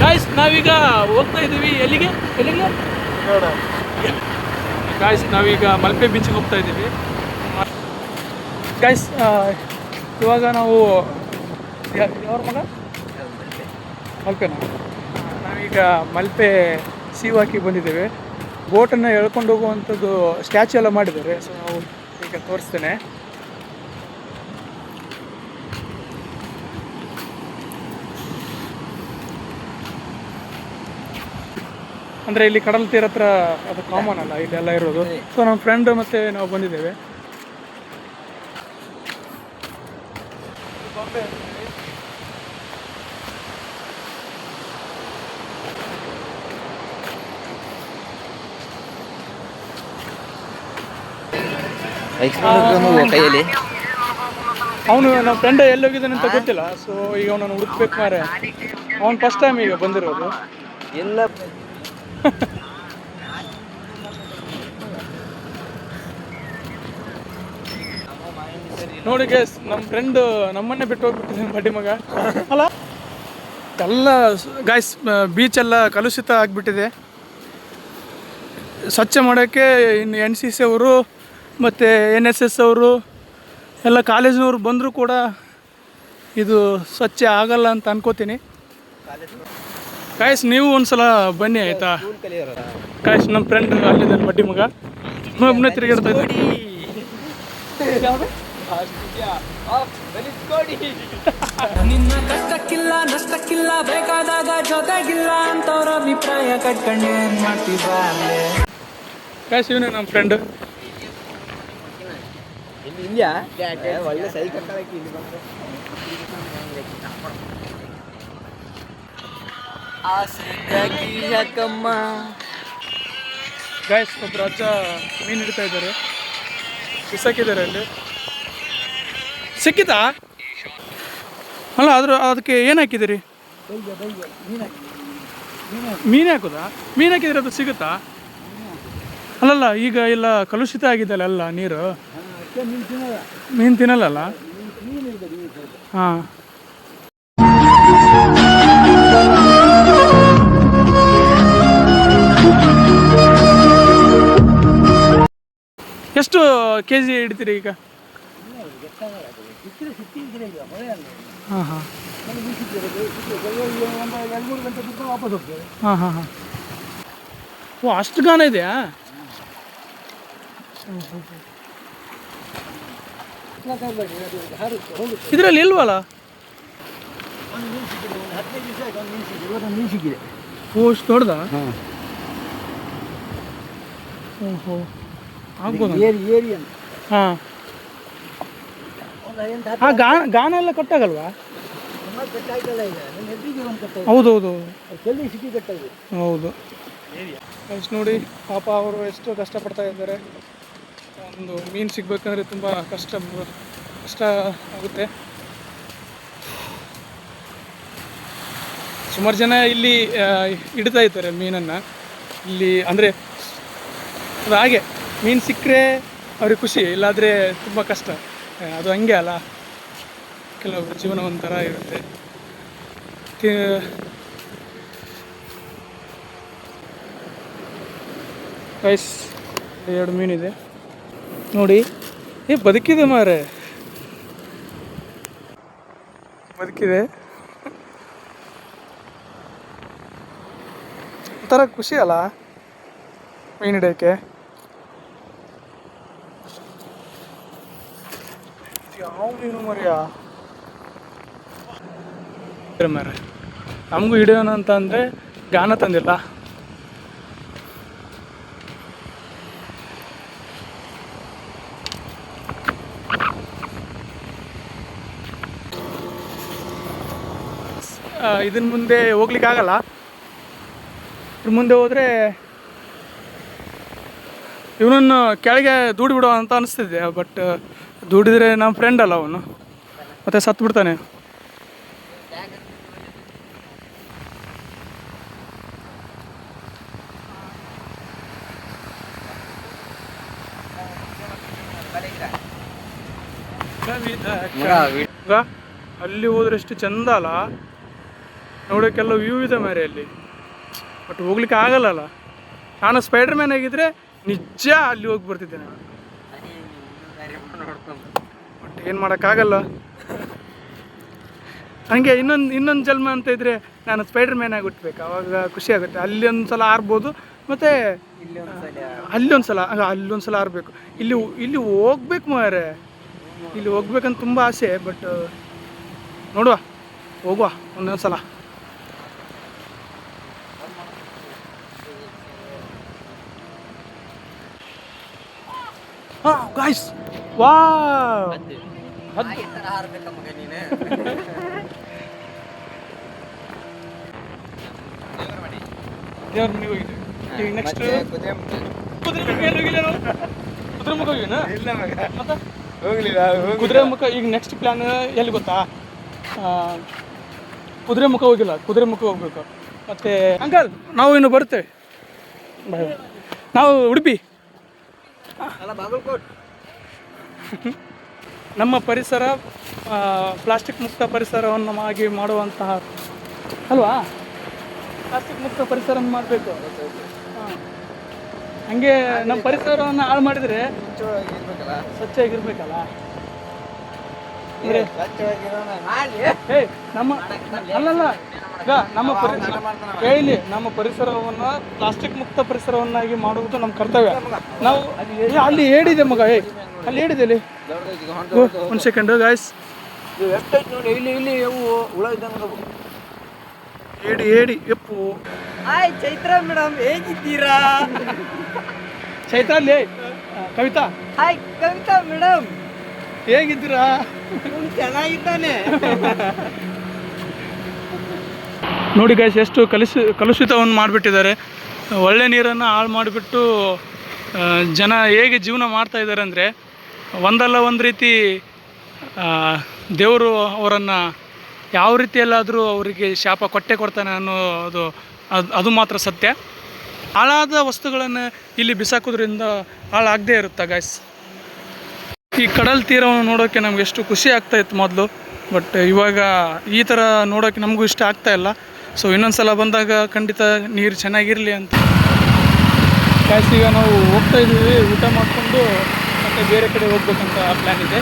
Guys ನಾವೀಗ ಹೋಗ್ತಾ ಇದ್ದೀವಿ ಎಲ್ಲಿಗೆ ಗಾಯ್ಸ್ ನಾವೀಗ ಮಲ್ಪೆ ಬೀಚ್ಗೆ ಹೋಗ್ತಾ ಇದ್ದೀವಿ ಗಾಯ್ಸ್. ಇವಾಗ ನಾವು ಯಾವ್ರ ಮಗ ಮಲ್ಪೆನಾ, ನಾವೀಗ ಮಲ್ಪೆ ಸೀವಾಕಿಗೆ ಬಂದಿದ್ದೇವೆ. ಬೋಟನ್ನು ಎಳ್ಕೊಂಡು ಹೋಗುವಂಥದ್ದು ಸ್ಟ್ಯಾಚು ಎಲ್ಲ ಮಾಡಿದ್ದಾರೆ. ಸೊ ನಾವು ಈಗ ತೋರಿಸ್ತೇನೆ. ಅಂದರೆ ಇಲ್ಲಿ ಕಡಲ ತೀರ ಹತ್ರ ಅದು ಕಾಮನ್ ಅಲ್ಲ ಇಲ್ಲೆಲ್ಲ ಇರೋದು. ಸೊ ನಮ್ಮ ಫ್ರೆಂಡ್ ಮತ್ತು ನಾವು ಬಂದಿದ್ದೇವೆ. ಕೈಯಲ್ಲಿ ಅವನು ನಮ್ಮ ಫ್ರೆಂಡ್ ಎಲ್ಲಿ ಹೋಗಿದ್ದಾನೆ ಅಂತ ಗೊತ್ತಿಲ್ಲ. ಸೊ ಈಗ ಅವನನ್ನು ಹುಡುಕ್ಬೇಕು ಮಾರೆ. ಅವನು ಫಸ್ಟ್ ಟೈಮ್ ಈಗ ಬಂದಿರೋದು. ಎಲ್ಲ ನೋಡಿ ಗೈಸ್, ನಮ್ಮ ಫ್ರೆಂಡ್ ನಮ್ಮನ್ನೇ ಬಿಟ್ಟು ಹೋಗ್ಬಿಟ್ಟಿದ್ದಾನೆ ಬಡ್ಡಿ ಮಗ ಅಲ್ಲ. ಎಲ್ಲ ಗಾಯ್ಸ್ ಬೀಚೆಲ್ಲ ಕಲುಷಿತ ಆಗಿಬಿಟ್ಟಿದೆ. ಸ್ವಚ್ಛ ಮಾಡೋಕ್ಕೆ ಇನ್ನು NCC ಅವರು ಮತ್ತು NSS ಅವರು ಎಲ್ಲ ಕಾಲೇಜಿನವ್ರು ಬಂದರೂ ಕೂಡ ಇದು ಸ್ವಚ್ಛ ಆಗಲ್ಲ ಅಂತ ಅನ್ಕೋತೀನಿ. ಗಾಯ್ಸ್ ನೀವು ಒಂದ್ಸಲ ಬನ್ನಿ ಆಯಿತಾ. ಗಾಯ್ಸ್ ನಮ್ಮ ಫ್ರೆಂಡ್ ಅಲ್ಲಿದ್ದಾನೆ ಬಡ್ಡಿ ಮಗ, ಒಬ್ಬನೇ ತಿರುಗಾಡ್ತಾ ಇದ್ದ. ನಿನ್ನ ಕಷ್ಟಕ್ಕಿಲ್ಲ ನಷ್ಟಕ್ಕಿಲ್ಲ ಬೇಕಾದಾಗ ಜೊತೆಗಿಲ್ಲ ಅಂತವ್ರ ಅಭಿಪ್ರಾಯ ಕಟ್ಕೊಂಡು ಏನ್ ಮಾಡ್ತಿದ್ದಾರೆ. ಗಾಯ್ಸ್ ಇವನೇ ನಮ್ಮ ಫ್ರೆಂಡ್. ಒಳ್ಳೆ ಸೈ ಕಟ್ಟಕ್ಕೆ ಇಲ್ಲಿ ಬಂದು ಯಾಕಮ್ಮ. ಗಾಯ್ಸ್ ಒಬ್ಬರು ಅಜ್ಜ ಮೀನು ಹಿಡ್ತಾ ಇದ್ದಾರೆ, ಬಿಸಾಕಿದ್ದಾರೆ ಅಲ್ಲಿ. ಸಿಕ್ಕಿತಾ ಅಲ್ಲ, ಅದಕ್ಕೆ ಏನು ಹಾಕಿದ್ದೀರಿ? ಮೀನು ಹಾಕೋದಾ? ಮೀನು ಹಾಕಿದ್ರೆ ಅದು ಸಿಗುತ್ತಾ? ಅಲ್ಲಲ್ಲ, ಈಗ ಎಲ್ಲ ಕಲುಷಿತ ಆಗಿದ್ದಲ್ಲ ಎಲ್ಲ ನೀರು, ಮೀನು ತಿನ್ನಲ್ಲ. ಹಾಂ ಎಷ್ಟು KG ಹಿಡಿತೀರಿ ಈಗ? ಹಾಂ ಹಾಂ ಹಾಂ ಹಾಂ ಹಾಂ. ಓ ಅಷ್ಟು ಗಾನ ಇದೆಯಾ? ಇದರಲ್ಲಿ ಇಲ್ವಲ್ಲ? ಓ ಅಷ್ಟು ದೊಡ್ಡದಾ? ಓಹೋ ಆಗ್ಬೋದು. ಹಾಂ ಹಾಂ ಗಾನ ಎಲ್ಲ ಕಟ್ಟಾಗಲ್ವಾ? ಹೌದೌದು ಹೌದು. ಎಷ್ಟು ನೋಡಿ ಪಾಪ ಅವರು ಎಷ್ಟು ಕಷ್ಟಪಡ್ತಾ ಇದ್ದಾರೆ. ಒಂದು ಮೀನು ಸಿಗ್ಬೇಕಂದ್ರೆ ತುಂಬ ಕಷ್ಟ ಆಗುತ್ತೆ. ಸುಮಾರು ಜನ ಇಲ್ಲಿ ಹಿಡ್ತಾ ಇದ್ದಾರೆ ಮೀನನ್ನು ಇಲ್ಲಿ. ಅಂದರೆ ಅದು ಹಾಗೆ ಮೀನು ಸಿಕ್ಕರೆ ಅವ್ರಿಗೆ ಖುಷಿ, ಇಲ್ಲಾದರೆ ತುಂಬ ಕಷ್ಟ. ಅದು ಹಂಗೆ ಅಲ್ಲ, ಕೆಲವೊಬ್ಬರು ಜೀವನ ಒಂಥರ ಇರುತ್ತೆ. ಗೈಸ್ 2 ಮೀನಿದೆ ನೋಡಿ. ಬದುಕಿದೆ ಮಾರೆ, ಬದುಕಿದೆ. ಒಂಥರ ಖುಷಿ ಅಲ್ಲ ಮೀನು ಹಿಡಿಯೋಕ್ಕೆ. ಯಾವ ಮೀನು ಮರಿಯಾ ಮಾರೆ. ನಮಗೂ ಹಿಡಿಯೋಣ ಅಂತ ಅಂದರೆ ಗಾನ ತಂದಿಲ್ಲ. ಇದನ್ನ ಮುಂದೆ ಹೋಗ್ಲಿಕ್ಕಾಗಲ್ಲ. ಇದ್ರ ಮುಂದೆ ಹೋದರೆ ಇವನನ್ನು ಕೆಳಗೆ ದೂಡಿ ಬಿಡೋ ಅಂತ ಅನಿಸ್ತಿದೆ. ಬಟ್ ದೂಡಿದರೆ ನಮ್ಮ ಫ್ರೆಂಡ್ ಅಲ್ಲ ಅವನು, ಮತ್ತೆ ಸತ್ತು ಬಿಡ್ತಾನೆ. ಅಲ್ಲಿ ಹೋದ್ರೆ ಎಷ್ಟು ಚಂದ ಅಲ್ಲ. ನೋಡೋಕ್ಕೆಲ್ಲ ವ್ಯೂ ಇದೆ ಮಾರೆ ಅಲ್ಲಿ, ಬಟ್ ಹೋಗ್ಲಿಕ್ಕೆ ಆಗಲ್ಲಲ್ಲ. ನಾನು ಸ್ಪೈಡರ್ ಮ್ಯಾನ್ ಆಗಿದ್ದರೆ ನಿಜ ಅಲ್ಲಿ ಹೋಗಿ ಬರ್ತಿದ್ದೆ ನಾನು, ಬಟ್ ಏನು ಮಾಡೋಕ್ಕಾಗಲ್ಲ. ಹಾಗೆ ಇನ್ನೊಂದು ಜನ್ಮ ಅಂತ ಇದ್ದರೆ ನಾನು ಸ್ಪೈಡರ್ ಮ್ಯಾನ್ ಆಗಿ ಹುಟ್ಟಬೇಕು, ಆವಾಗ ಖುಷಿ ಆಗುತ್ತೆ. ಅಲ್ಲಿ ಒಂದು ಸಲ ಆರ್ಬೋದು, ಮತ್ತು ಅಲ್ಲೊಂದು ಸಲ ಆರಬೇಕು. ಇಲ್ಲಿ ಹೋಗ್ಬೇಕು ಮಾರೆ, ಇಲ್ಲಿ ಹೋಗ್ಬೇಕಂತ ತುಂಬ ಆಸೆ, ಬಟ್ ನೋಡುವ, ಹೋಗುವ ಒಂದೊಂದು ಸಲ. ಹಾಂ ಗಾಯ್ಸ್, ವಾ ದೇವ್ರ ಮನೆಗೆ ಹೋಗಿದ್ವಿ. ಈಗ ನೆಕ್ಸ್ಟ್ ಕುದುರೆಮುಖ ಹೋಗಿನ ಮತ್ತೆ ಕುದುರೆಮುಖ. ಈಗ ನೆಕ್ಸ್ಟ್ ಪ್ಲ್ಯಾನ್ ಎಲ್ಲಿ ಗೊತ್ತಾ, ಕುದುರೆಮುಖ ಹೋಗಿಲ್ಲ, ಕುದುರೆಮುಖ ಹೋಗ್ಬೇಕು. ಮತ್ತು ಅಂಕಲ್ ನಾವು ಇನ್ನು ಬರ್ತೇವೆ, ನಾವು ಉಡುಪಿ. ನಮ್ಮ ಪರಿಸರ ಪ್ಲಾಸ್ಟಿಕ್ ಮುಕ್ತ ಪರಿಸರವನ್ನು ಆಗಿ ಮಾಡುವಂತಹ ಅಲ್ವಾ, ಪ್ಲಾಸ್ಟಿಕ್ ಮುಕ್ತ ಪರಿಸರವನ್ನು ಮಾಡಬೇಕು. ಹಾಂ, ಹಾಗೆ ನಮ್ಮ ಪರಿಸರವನ್ನು ಹಾಳು ಮಾಡಿದರೆ ಸ್ವಚ್ಛವಾಗಿರ್ಬೇಕಲ್ಲ. ಅಂದರೆ ನಮ್ಮ ಅಲ್ಲಲ್ಲ ಈಗ ಹೇಳಿ, ನಮ್ಮ ಪರಿಸರವನ್ನು ಪ್ಲಾಸ್ಟಿಕ್ ಮುಕ್ತ ಪರಿಸರವನ್ನಾಗಿ ಮಾಡುವುದು ನಮ್ಮ ಕರ್ತವ್ಯ. ನಾವು ಅಲ್ಲಿ ಹೇಳಿದೆ ಮಗ, ಅಲ್ಲಿ ಹೇಳಿದೆ ಅಲ್ಲಿ. ಒಂದು ಸೆಕೆಂಡು ಗಾಯ್ಸ್, ನೋಡಿ ಇಲ್ಲಿ ಹುಳ ಇದ್ದಂಗೆ. ಹೇಳಿ ಎಪ್ಪು. ಹಾಯ್ ಚೈತ್ರ ಮೇಡಮ್, ಹೇಗಿದ್ದೀರಾ? ಚೈತ್ರ ಅಲ್ಲಿ ಕವಿತಾ. ಹಾಯ್ ಕವಿತಾ ಮೇಡಮ್, ಹೇಗಿದ್ದೀರಾ? ಚೆನ್ನಾಗಿದ್ದಾನೆ. ನೋಡಿ ಗಾಯ್ಸ್, ಎಷ್ಟು ಕಲುಷಿತವನ್ನು ಮಾಡಿಬಿಟ್ಟಿದ್ದಾರೆ. ಒಳ್ಳೆ ನೀರನ್ನು ಹಾಳು ಮಾಡಿಬಿಟ್ಟು ಜನ ಹೇಗೆ ಜೀವನ ಮಾಡ್ತಾ ಇದ್ದಾರೆ ಅಂದರೆ, ಒಂದಲ್ಲ ಒಂದು ರೀತಿ ದೇವರು ಅವರನ್ನು ಯಾವ ರೀತಿಯಲ್ಲಾದರೂ ಅವರಿಗೆ ಶಾಪ ಕೊಡ್ತಾನೆ ಅನ್ನೋದು ಅದು ಮಾತ್ರ ಸತ್ಯ. ಹಾಳಾದ ವಸ್ತುಗಳನ್ನು ಇಲ್ಲಿ ಬಿಸಾಕೋದ್ರಿಂದ ಹಾಳಾಗದೇ ಇರುತ್ತೆ ಗಾಯ್ಸ್. ಈ ಕಡಲ ತೀರವನ್ನು ನೋಡೋಕ್ಕೆ ನಮ್ಗೆ ಎಷ್ಟು ಖುಷಿ ಆಗ್ತಾಯಿತ್ತು ಮೊದಲು, ಬಟ್ ಇವಾಗ ಈ ಥರ ನೋಡೋಕ್ಕೆ ನಮಗೂ ಇಷ್ಟ ಆಗ್ತಾಯಿಲ್ಲ. ಸೊ ಇನ್ನೊಂದು ಸಲ ಬಂದಾಗ ಖಂಡಿತ ನೀರು ಚೆನ್ನಾಗಿರಲಿ ಅಂತ ಗಾಯ್ಸ್. ಈಗ ನಾವು ಹೋಗ್ತಾಯಿದ್ದೀವಿ, ಊಟ ಮಾಡಿಕೊಂಡು ಮತ್ತು ಬೇರೆ ಕಡೆ ಹೋಗ್ಬೇಕಂತ ಪ್ಲ್ಯಾನ್ ಇದೆ.